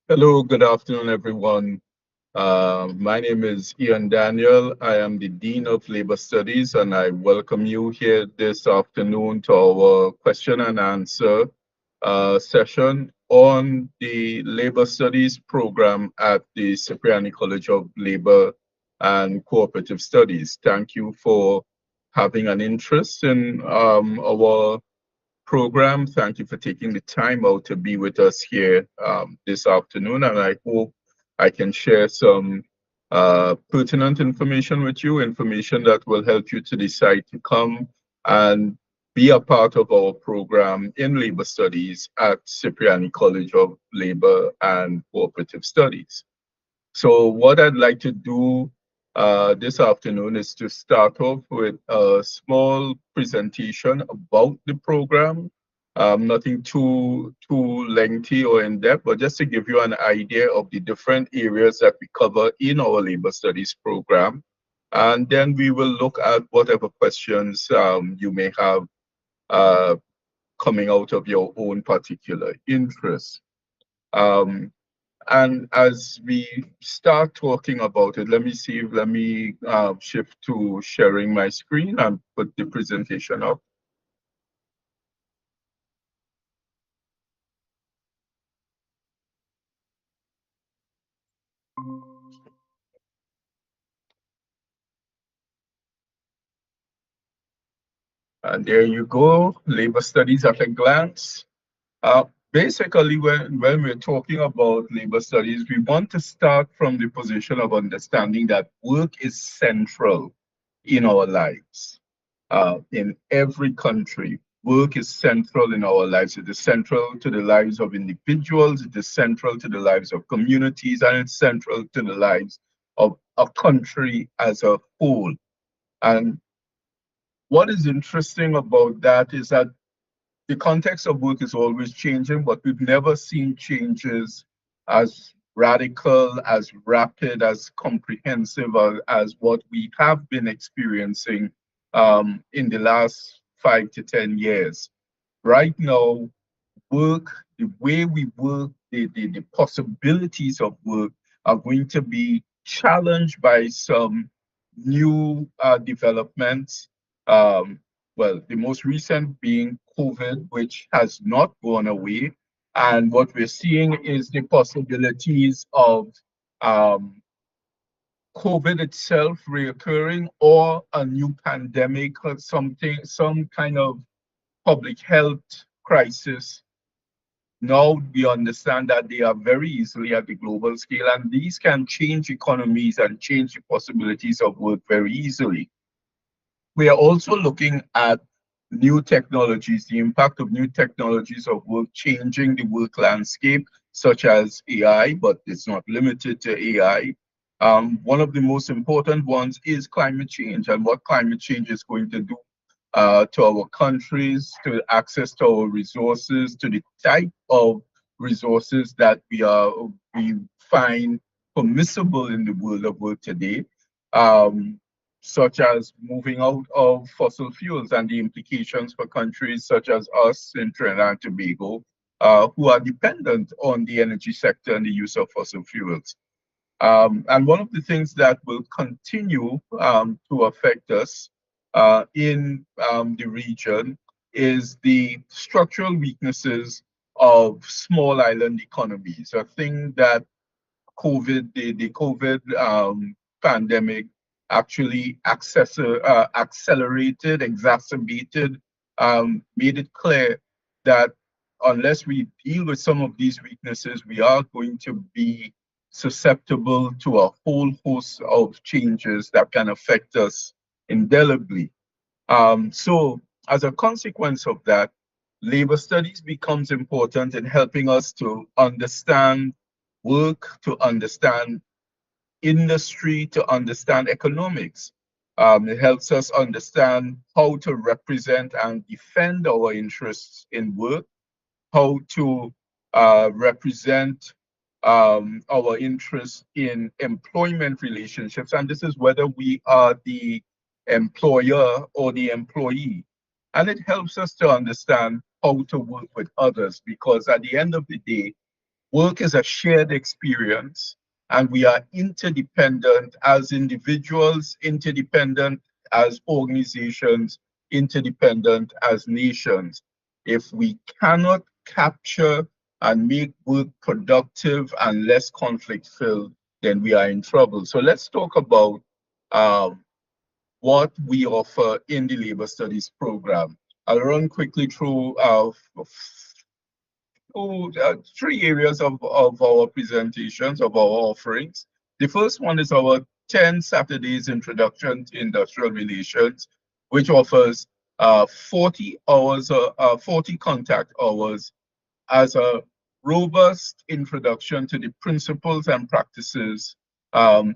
Hello, good afternoon, everyone. My name is Ian Daniel. I am the Dean of Labor Studies, and I welcome you here this afternoon to our question and answer session on the Labor Studies program at the Cipriani College of Labor and Cooperative Studies. Thank you for having an interest in our program. Thank you for taking the time out to be with us here this afternoon, and I hope I can share some pertinent information with you, information that will help you to decide to come and be a part of our program in labor studies at Cipriani College of Labor and Cooperative Studies. So what I'd like to do this afternoon is to start off with a small presentation about the program. Nothing too lengthy or in depth, but just to give you an idea of the different areas that we cover in our labor studies program. And then we will look at whatever questions you may have uh, coming out of your own particular interest. Um, and as we start talking about it, let me shift to sharing my screen and put the presentation up. And there you go, labor studies at a glance. Basically, when we're talking about labor studies, we want to start from the position of understanding that work is central in our lives. In every country, work is central in our lives. It is central to the lives of individuals, it is central to the lives of communities, and it's central to the lives of a country as a whole. And what is interesting about that is that the context of work is always changing, but we've never seen changes as radical, as rapid, as comprehensive as what we have been experiencing in the last 5 to 10 years. Right now, work, the way we work, the possibilities of work are going to be challenged by some new developments. Um, well, the most recent being COVID, which has not gone away. And what we're seeing is the possibilities of um, COVID itself reoccurring or a new pandemic or something, some kind of public health crisis. Now we understand that they are very easily at the global scale, and these can change economies and change the possibilities of work very easily. We are also looking at new technologies, the impact of new technologies of work changing the work landscape, such as AI, but it's not limited to AI. One of the most important ones is climate change and what climate change is going to do to our countries, to access to our resources, to the type of resources that we find permissible in the world of work today, such as moving out of fossil fuels and the implications for countries such as us in Trinidad and Tobago, who are dependent on the energy sector and the use of fossil fuels. And one of the things that will continue to affect us in the region is the structural weaknesses of small island economies, a thing that the COVID pandemic actually accelerated, exacerbated, made it clear that unless we deal with some of these weaknesses, we are going to be susceptible to a whole host of changes that can affect us indelibly. So, as a consequence of that, labor studies becomes important in helping us to understand work, to understand industry, to understand economics. It helps us understand how to represent and defend our interests in work, how to represent our interests in employment relationships. And this is whether we are the employer or the employee. And it helps us to understand how to work with others because at the end of the day, Work is a shared experience, and we are interdependent as individuals, interdependent as organizations, interdependent as nations. If we cannot capture and make work productive and less conflict filled, then we are in trouble. So let's talk about um, what we offer in the labor studies program. I'll run quickly through three areas of our presentations, of our offerings. The first one is our 10 Saturdays Introduction to Industrial Relations, which offers 40 hours, 40 contact hours as a robust introduction to the principles and practices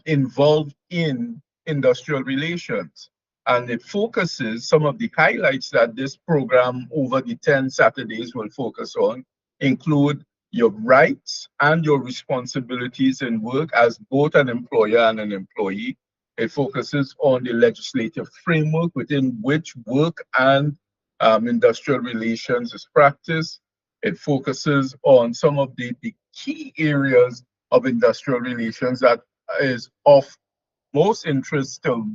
involved in industrial relations. And it focuses, some of the highlights that this program over the 10 Saturdays will focus on include your rights and your responsibilities in work as both an employer and an employee. It focuses on the legislative framework within which work and industrial relations is practiced. It focuses on some of the key areas of industrial relations that is of most interest to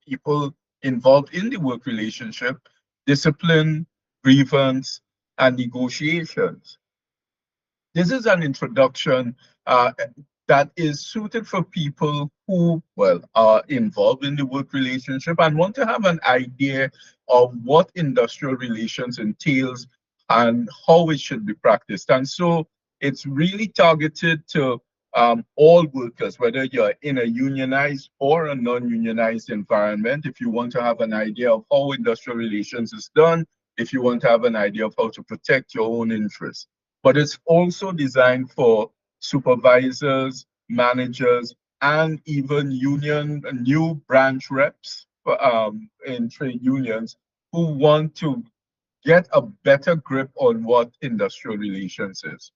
people involved in the work relationship: discipline, grievance, and negotiations. This is an introduction that is suited for people who, well, are involved in the work relationship and want to have an idea of what industrial relations entails and how it should be practiced. And so it's really targeted to all workers, whether you're in a unionized or a non-unionized environment. If you want to have an idea of how industrial relations is done, if you want to have an idea of how to protect your own interests. But it's also designed for supervisors, managers, and even union new branch reps in trade unions who want to get a better grip on what industrial relations is.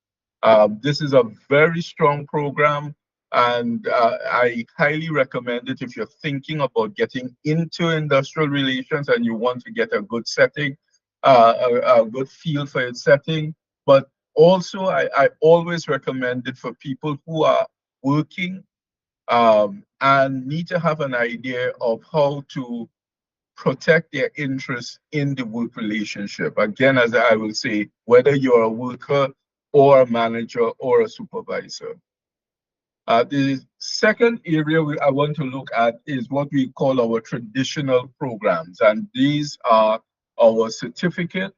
This is a very strong program, and I highly recommend it if you're thinking about getting into industrial relations and you want to get a good setting, a good feel for its setting. But also, I always recommend it for people who are working and need to have an idea of how to protect their interests in the work relationship. Again, as I will say, whether you're a worker or a manager or a supervisor. The second area I want to look at is what we call our traditional programs. And these are our certificate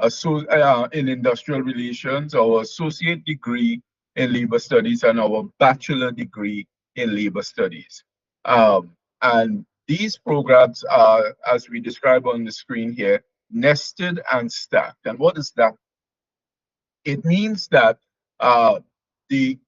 in industrial relations, our associate degree in labor studies, and our bachelor degree in labor studies. And these programs are, as we describe on the screen here, nested and stacked. And what is that? It means that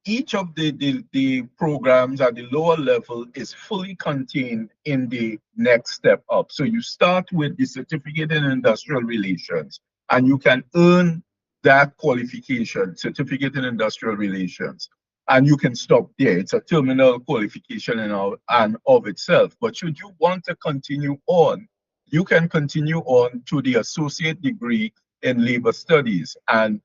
each of the programs at the lower level is fully contained in the next step up. So you start with the certificate in industrial relations, and you can earn that qualification, certificate in industrial relations, and you can stop there. It's a terminal qualification and of itself. But should you want to continue on, you can continue on to the associate degree in labor studies, and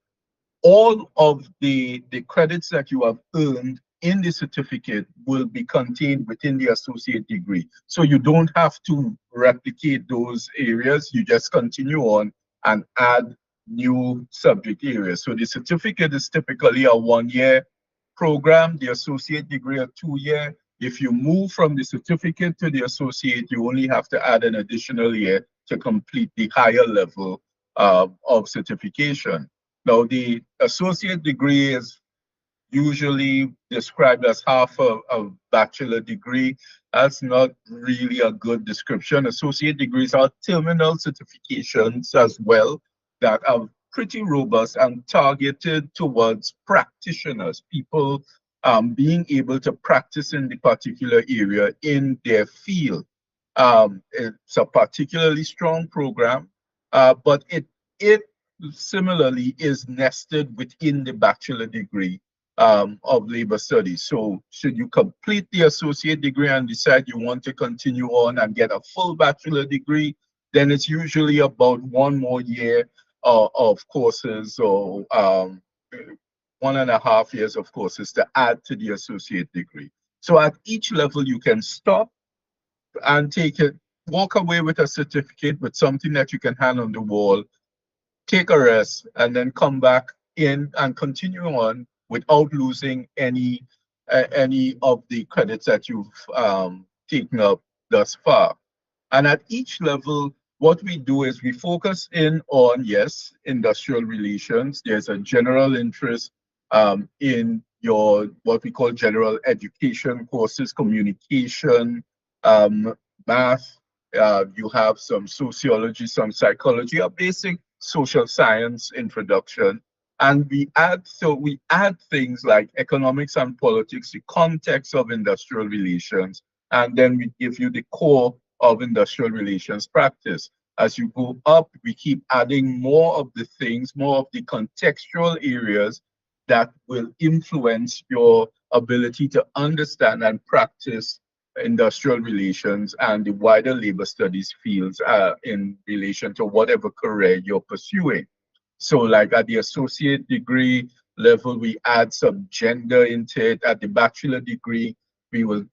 all of the credits that you have earned in the certificate will be contained within the associate degree. So you don't have to replicate those areas. You just continue on and add new subject areas. So the certificate is typically a 1-year program, the associate degree a 2-year. If you move from the certificate to the associate, you only have to add an additional year to complete the higher level of certification. Now, the associate degree is usually described as half a bachelor degree. That's not really a good description. Associate degrees are terminal certifications as well that are pretty robust and targeted towards practitioners, people being able to practice in the particular area in their field. It's a particularly strong program, but it similarly is nested within the bachelor degree of labor studies. So should you complete the associate degree and decide you want to continue on and get a full bachelor degree, then it's usually about 1 more year of courses or 1.5 years, of course, is to add to the associate degree. So at each level, you can stop and take it, walk away with a certificate, with something that you can hang on the wall, take a rest, and then come back in and continue on without losing any of the credits that you've taken up thus far. And at each level, what we do is we focus in on, yes, industrial relations. There's a general interest in your what we call general education courses, communication, um, math. You have some sociology, some psychology, a basic social science introduction. And we add things like economics and politics, the context of industrial relations, and then we give you the core of industrial relations practice. As you go up, we keep adding more of the things, more of the contextual areas that will influence your ability to understand and practice industrial relations and the wider labor studies fields in relation to whatever career you're pursuing. So like at the associate degree level, we add some gender into it. At the bachelor degree, we will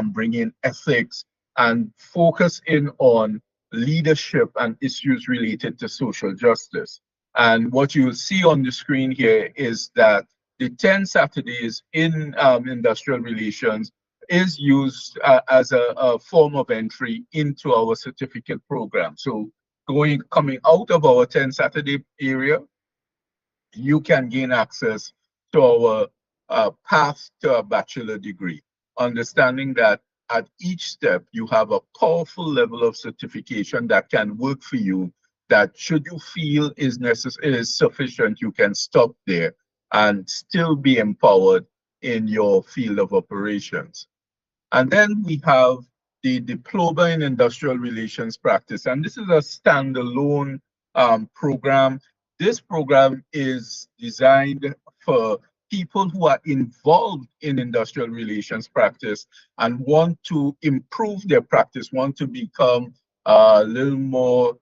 bring in ethics and focus in on leadership and issues related to social justice. And what you will see on the screen here is that the 10 Saturdays in industrial relations is used as a form of entry into our certificate program. So coming out of our 10 Saturday area, you can gain access to our path to a bachelor degree, understanding that at each step you have a powerful level of certification that can work for you, that should you feel is necessary, is sufficient, you can stop there and still be empowered in your field of operations. And then we have the Diploma in Industrial Relations Practice. And this is a standalone program. This program is designed for people who are involved in industrial relations practice and want to improve their practice, want to become a little more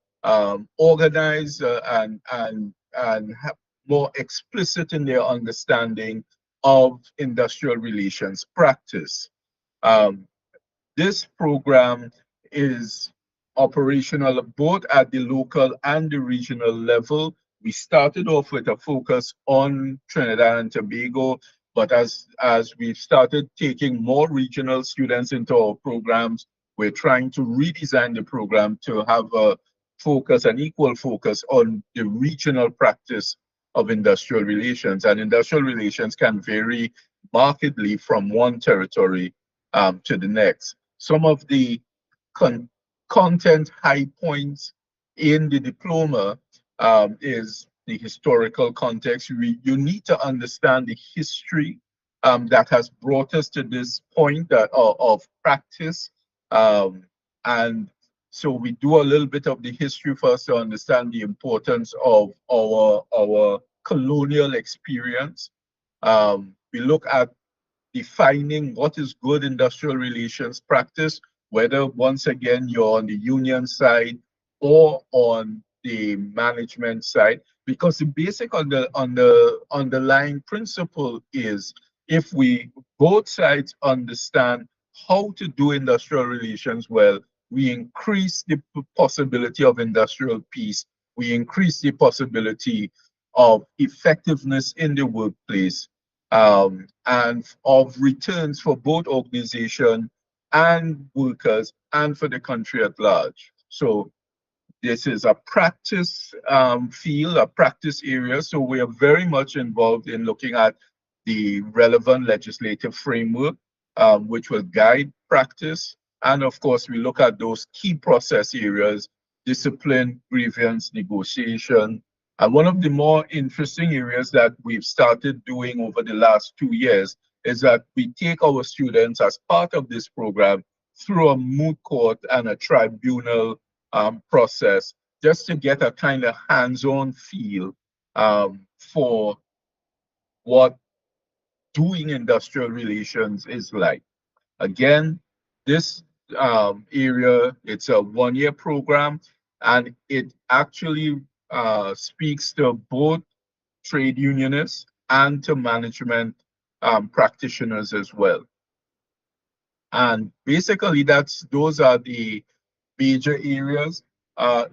organized and more explicit in their understanding of industrial relations practice. Um, this program is operational both at the local and the regional level. We started off with a focus on Trinidad and Tobago, but as we've started taking more regional students into our programs, we're trying to redesign the program to have a focus, an equal focus on the regional practice of industrial relations. And industrial relations can vary markedly from one territory to the next. Some of the content high points in the diploma is the historical context. You need to understand the history that has brought us to this point of practice. And so we do a little bit of the history first to understand the importance of our colonial experience. We look at defining what is good industrial relations practice, whether once again you're on the union side or on the management side, because the basic on the underlying principle is if we both sides understand how to do industrial relations well, we increase the possibility of industrial peace, we increase the possibility of effectiveness in the workplace, and of returns for both organization and workers and for the country at large. So this is a practice field, a practice area. So we are very much involved in looking at the relevant legislative framework, which will guide practice. And of course, we look at those key process areas: discipline, grievance, negotiation. And one of the more interesting areas that we've started doing over the last 2 years is that we take our students as part of this program through a moot court and a tribunal process, just to get a kind of hands-on feel for what doing industrial relations is like. Again, this area, it's a one-year program, and it actually speaks to both trade unionists and to management practitioners as well. And basically, those are the major areas. Uh,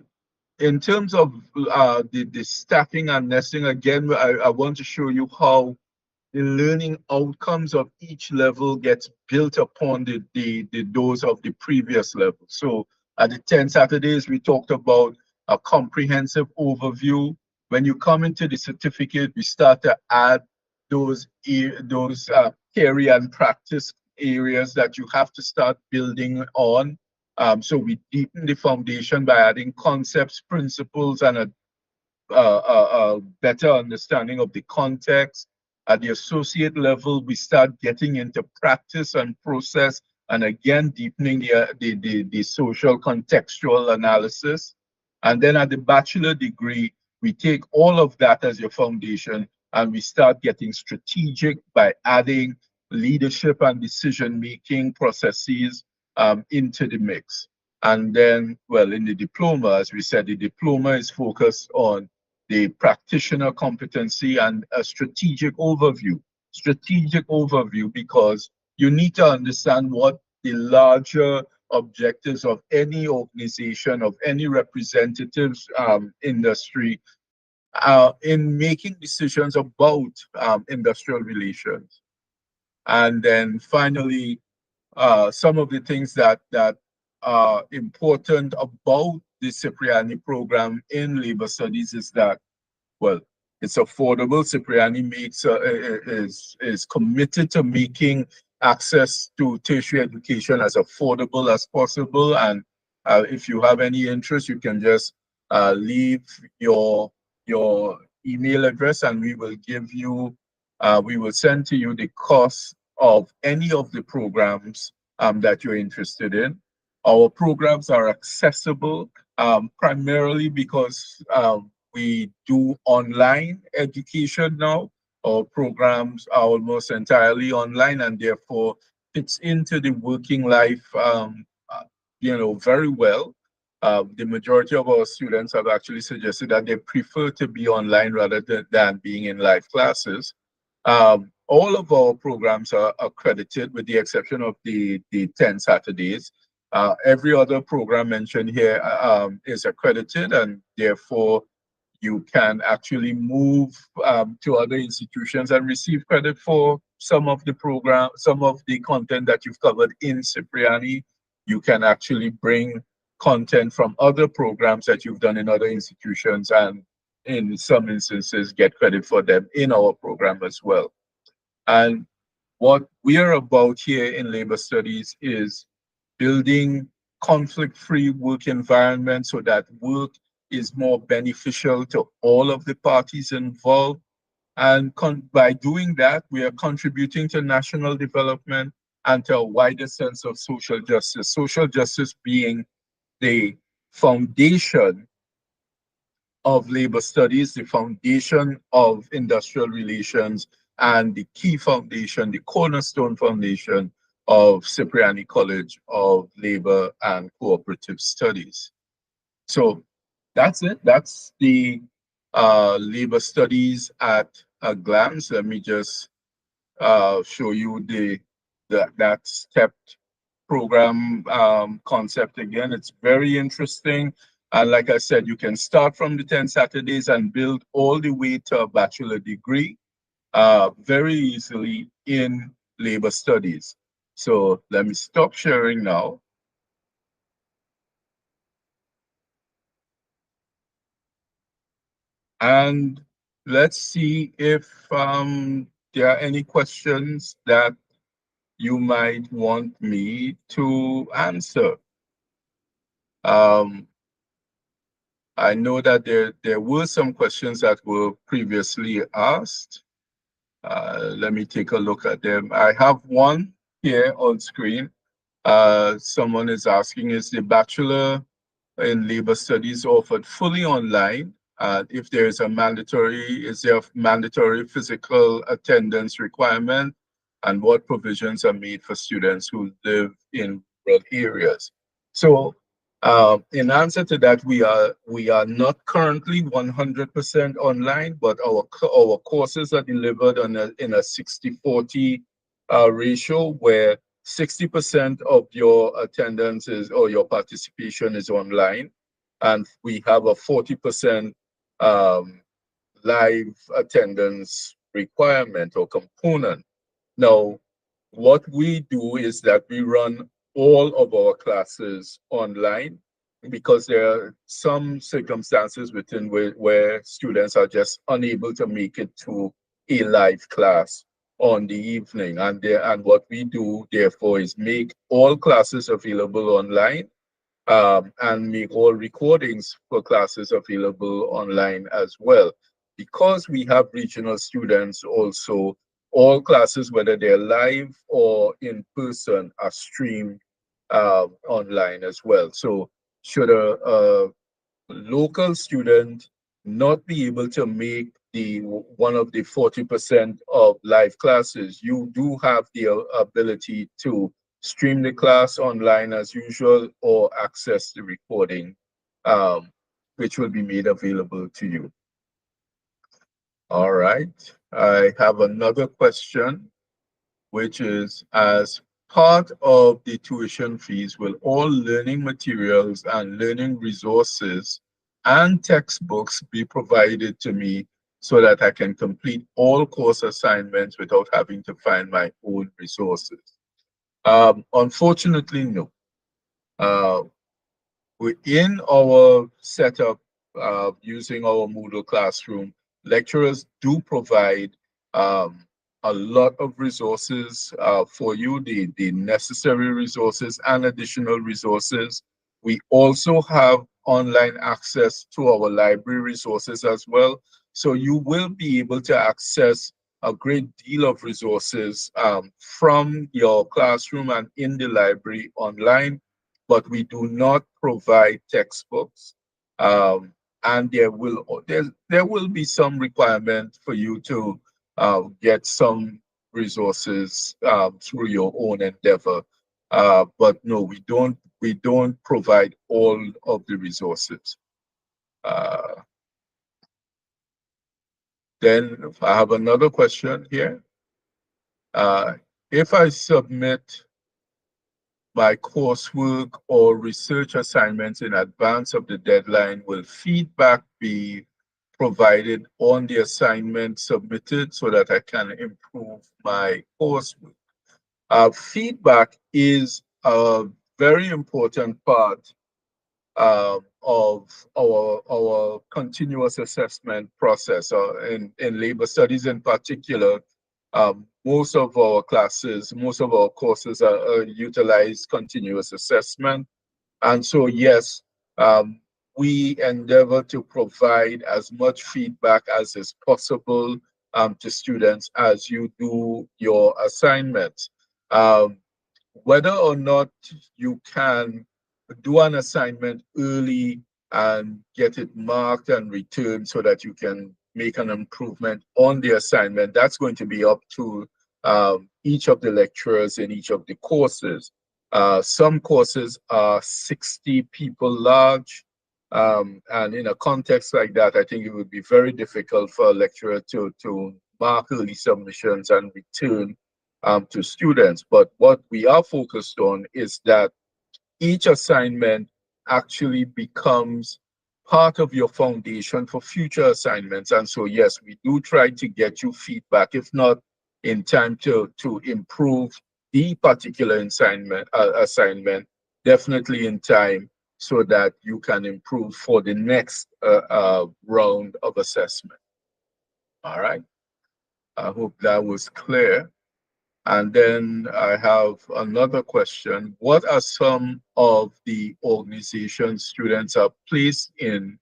in terms of the stacking and nesting, again, I want to show you how the learning outcomes of each level gets built upon the those of the previous level. So at the 10 Saturdays, we talked about a comprehensive overview. When you come into the certificate, we start to add those theory and practice areas that you have to start building on. So we deepen the foundation by adding concepts, principles, and a better understanding of the context. At the associate level, we start getting into practice and process, and again, deepening the social contextual analysis. And then at the bachelor degree, we take all of that as your foundation and we start getting strategic by adding leadership and decision-making processes into the mix. And then, well, in the diploma, as we said, the diploma is focused on the practitioner competency and a strategic overview. Strategic overview because you need to understand what the larger objectives of any organization, of any representatives industry in making decisions about industrial relations. And then finally, some of the things that are important about the Cipriani program in labor studies is that, well, it's affordable. Cipriani is committed to making access to tertiary education as affordable as possible. And if you have any interest, you can just leave your email address, and we will send to you the cost of any of the programs that you're interested in. Our programs are accessible primarily because we do online education now. Our programs are almost entirely online and therefore fits into the working life, very well. The majority of our students have actually suggested that they prefer to be online rather than being in live classes. All of our programs are accredited with the exception of the 10 Saturdays. Every other program mentioned here is accredited, and therefore you can actually move to other institutions and receive credit for some of the content that you've covered in Cipriani. You can actually bring content from other programs that you've done in other institutions, and in some instances get credit for them in our program as well. And what we are about here in labor studies is building conflict-free work environment so that work is more beneficial to all of the parties involved. And by doing that, we are contributing to national development and to a wider sense of social justice. Social justice being the foundation of labor studies, the foundation of industrial relations, and the key foundation, the cornerstone foundation of Cipriani College of Labor and Cooperative Studies. So that's it. That's the labor studies at a glance. Let me just show you that stepped program concept again. It's very interesting. And like I said, you can start from the 10 Saturdays and build all the way to a bachelor degree very easily in labor studies. So let me stop sharing now. And let's see if there are any questions that you might want me to answer. I know that there were some questions that were previously asked. Let me take a look at them. I have one here on screen. Someone is asking, is the Bachelor in Labor Studies offered fully online? If there is is there a mandatory physical attendance requirement? And what provisions are made for students who live in rural areas? So In answer to that, we are not currently 100% online, but our courses are delivered in a 60/40 ratio, where 60% of your attendance is or your participation is online, and we have a 40% um, live attendance requirement or component. Now, what we do is that we run all of our classes online because there are some circumstances where students are just unable to make it to a live class on the evening. And what we do, therefore, is make all classes available online, and make all recordings for classes available online as well. Because we have regional students also, all classes, whether they're live or in person, are streamed online as well. So should a local student not be able to make the one of the 40% of live classes, you do have the ability to stream the class online as usual or access the recording, um, which will be made available to you. All right. I have another question, which is, as part of the tuition fees, will all learning materials and learning resources and textbooks be provided to me so that I can complete all course assignments without having to find my own resources? Unfortunately, no. Uh, Within our setup, using our Moodle classroom, lecturers do provide um, a lot of resources for you, the necessary resources and additional resources. We also have online access to our library resources as well. So you will be able to access a great deal of resources from your classroom and in the library online, but we do not provide textbooks. And there will be some requirement for you to get some resources through your own endeavor. But no, we don't provide all of the resources. Uh, then I have another question here. Uh, if I submit my coursework or research assignments in advance of the deadline, will feedback be provided on the assignment submitted so that I can improve my coursework? Feedback is a very important part of our continuous assessment process. In labor studies in particular, most of our classes, most of our courses utilize continuous assessment. And so, yes, we endeavor to provide as much feedback as is possible to students as you do your assignments. Um, Whether or not you can do an assignment early and get it marked and returned so that you can make an improvement on the assignment, that's going to be up to each of the lecturers in each of the courses. Some courses are 60 people large. And in a context like that, I think it would be very difficult for a lecturer to mark early submissions and return to students. But what we are focused on is that each assignment actually becomes part of your foundation for future assignments. And so, yes, we do try to get you feedback, if not in time to improve the particular assignment, definitely in time so that you can improve for the next round of assessment. All right. I hope that was clear. And then I have another question. What are some of the organizations students are placed in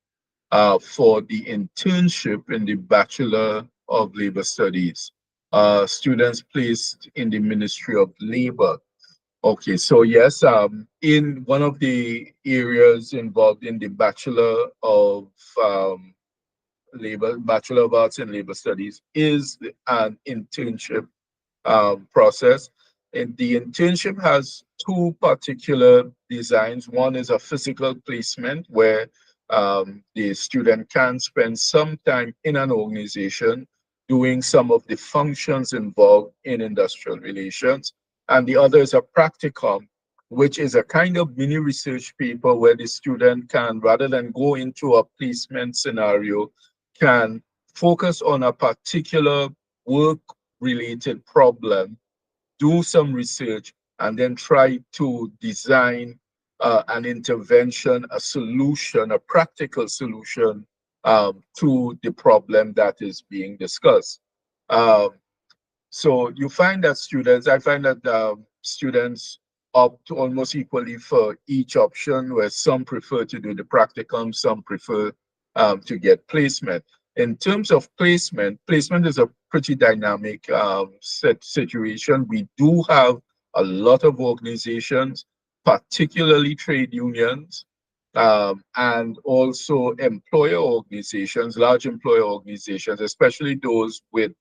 for the internship in the Bachelor of Labor Studies? Students placed in the Ministry of Labor. Okay, so yes, in one of the areas involved in the um, Bachelor of Arts in Labor Studies is an internship process. And the internship has two particular designs. One is a physical placement where the student can spend some time in an organization doing some of the functions involved in industrial relations. And the other is a practicum, which is a kind of mini research paper where the student can, rather than go into a placement scenario, can focus on a particular work related problem, do some research, and then try to design an intervention, a solution, a practical solution to the problem that is being discussed. Um, so you find that students, I find that students opt almost equally for each option, where some prefer to do the practicum, some prefer to get placement. In terms of placement, placement is a pretty dynamic situation. We do have a lot of organizations, particularly trade unions, and also employer organizations, large employer organizations, especially those with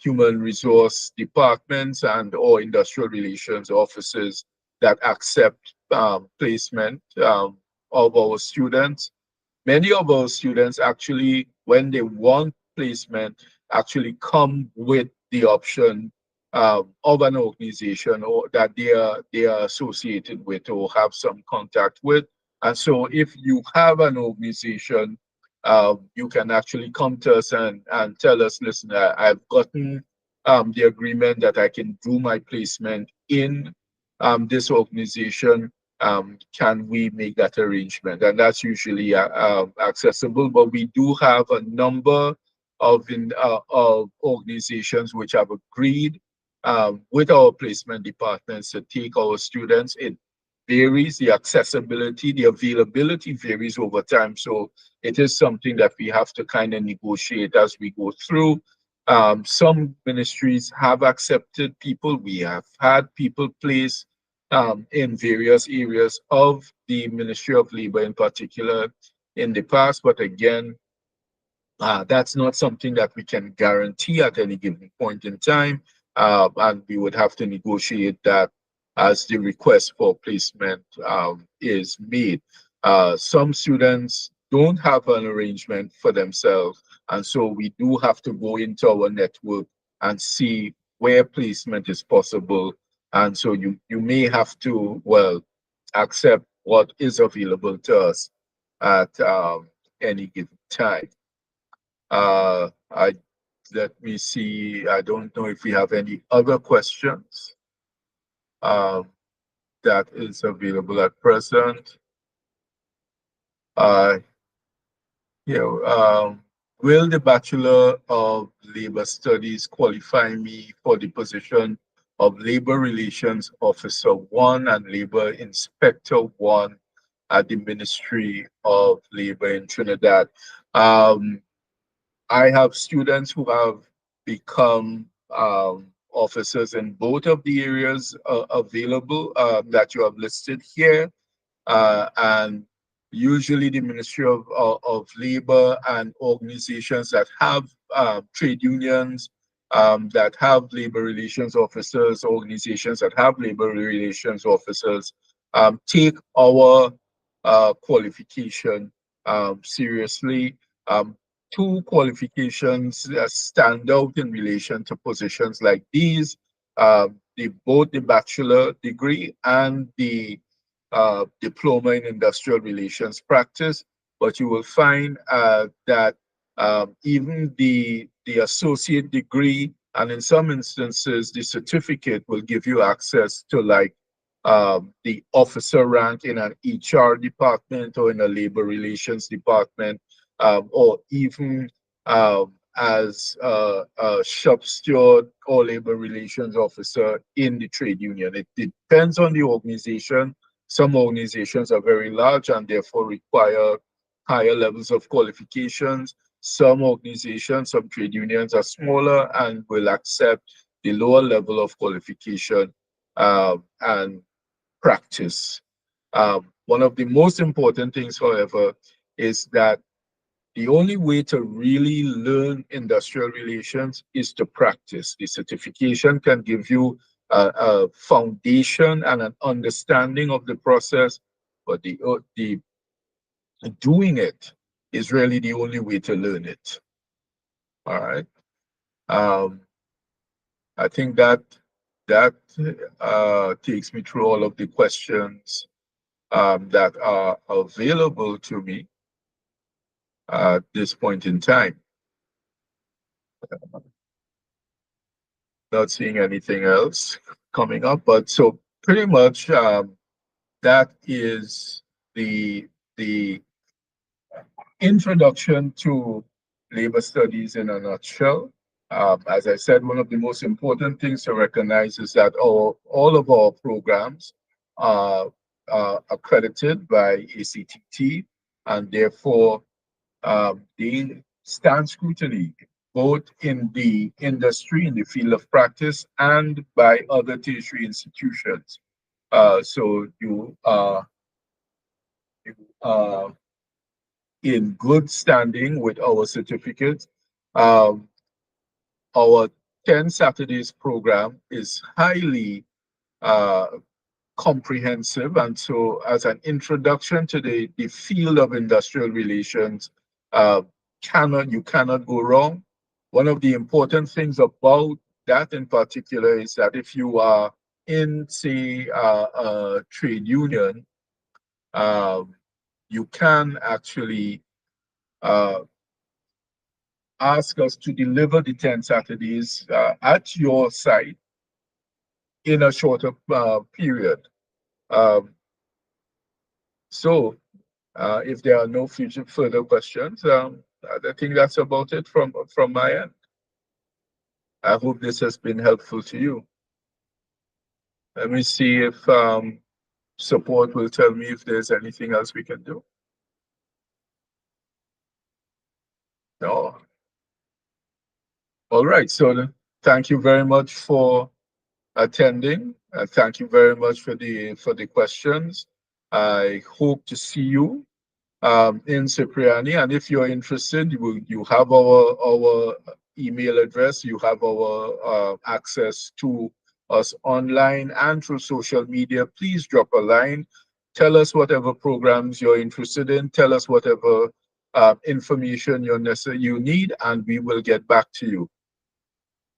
human resource departments and or industrial relations offices that accept placement of our students. Many of our students actually, when they want placement, actually come with the option of an organization or that they are associated with or have some contact with. And so if you have an organization, you can actually come to us and tell us, listen, I've gotten the agreement that I can do my placement in this organization. Can we make that arrangement? And that's usually accessible, but we do have a number of organizations which have agreed with our placement departments to take our students. It varies, the accessibility, the availability varies over time. So it is something that we have to kind of negotiate as we go through. Some ministries have accepted people. We have had people placed in various areas of the Ministry of Labor in particular in the past. But again, that's not something that we can guarantee at any given point in time. And we would have to negotiate that as the request for placement is made. Some students don't have an arrangement for themselves. And so we do have to go into our network and see where placement is possible. And so you may have to, well, accept what is available to us at any given time. I Let me see. I don't know if we have any other questions um, that is available at present. Uh, you know, will the Bachelor of Labor Studies qualify me for the position of Labor Relations Officer 1 and Labor Inspector 1 at the Ministry of Labor in Trinidad? Um, I have students who have become officers in both of the areas available that you have listed here. And usually the Ministry of Labor and organizations that have trade unions, that have labor relations officers, organizations that have labor relations officers, take our qualification seriously. Um, Two qualifications stand out in relation to positions like these, both the bachelor degree and the diploma in industrial relations practice, but you will find that even the associate degree and in some instances the certificate will give you access to like the officer rank in an HR department or in a labor relations department, or even as a shop steward or labor relations officer in the trade union. It depends on the organization. Some organizations are very large and therefore require higher levels of qualifications. Some organizations, some trade unions are smaller and will accept the lower level of qualification and practice. One of the most important things, however, is that the only way to really learn industrial relations is to practice. The certification can give you a foundation and an understanding of the process, but the doing it is really the only way to learn it. All right. Um, I think that takes me through all of the questions that are available to me at this point in time. Not seeing anything else coming up, but so pretty much that is the introduction to labor studies in a nutshell. As I said, one of the most important things to recognize is that all of our programs are accredited by ACTT, and therefore they stand scrutiny both in the industry, in the field of practice, and by other tertiary institutions. So you are in good standing with our certificate. Um, our 10 Saturdays program is highly uh, comprehensive. And so, as an introduction to the field of industrial relations, uh, you cannot go wrong. One of the important things about that in particular is that if you are in, say, a trade union, um, you can actually uh, ask us to deliver the 10 Saturdays at your site in a shorter period. Um, so, if there are no further questions, I think that's about it from my end. I hope this has been helpful to you. Let me see if support will tell me if there's anything else we can do. No. All right. So thank you very much for attending. Thank you very much for the questions. I hope to see you in Cipriani, and if you're interested, you have our email address, you have our access to us online and through social media. Please drop a line. Tell us whatever programs you're interested in. Tell us whatever information you need, and we will get back to you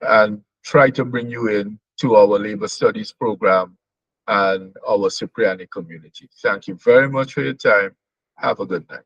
and try to bring you in to our labor studies program and our Cipriani community. Thank you very much for your time. Have a good night.